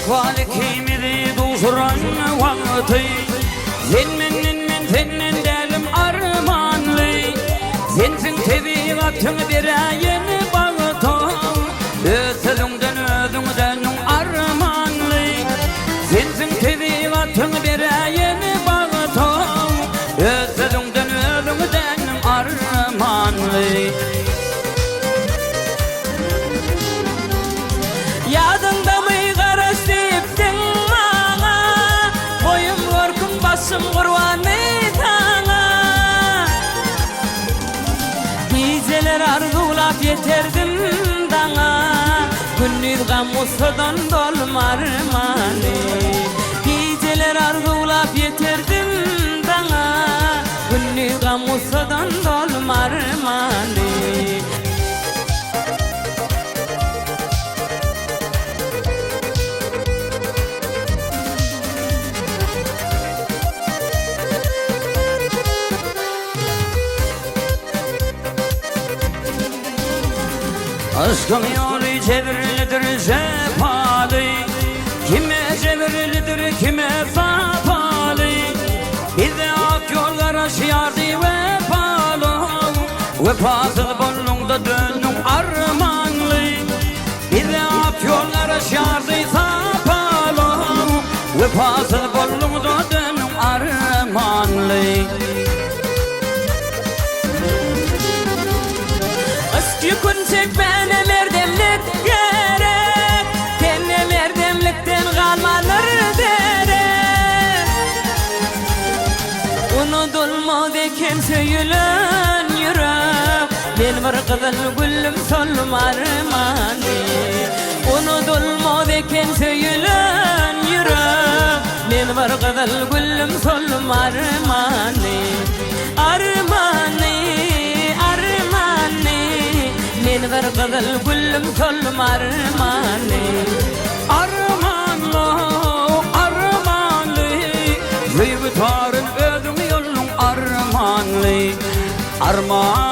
Vakvalı kimidi duşuran vakti Senin delim armanlı Sensin tebigatın birayın bağıtan Özsüzünden armanlı Sensin tebigatın birayın bağıtan Özsüzünden armanlı Yadında mı karıştıptın bana Boyum korkum basım kurvanı sana Geceler arzulap yeterdim dana Gündüz gamusadan dolmar mani Geceler arzulap yeterdim dana Gündüz gamusadan dolmar mani Aşkın yolu çevrilidir cepalı Kime çevrilidir kime sapalı Bize ak yollar aşıyardı vefalı Vefasız bollungda dönüm armanlı Bize ak yollar aşıyardı sapalı Vefasız bollungda dönüm armanlı Yükün çekmene merdemlik gerek Tenne merdemlikten kalmalar derek Unutulmadı eken söyülen yürek Ben bir kızıl gülüm solmar mani Unutulmadı eken söyülen yürek Ben bir kızıl gülüm solmar mani Armani Men bir kızıl gülüm solmar mani Armanlı, armanlı Zeybetarın ödüm yolun armanlı Armanlı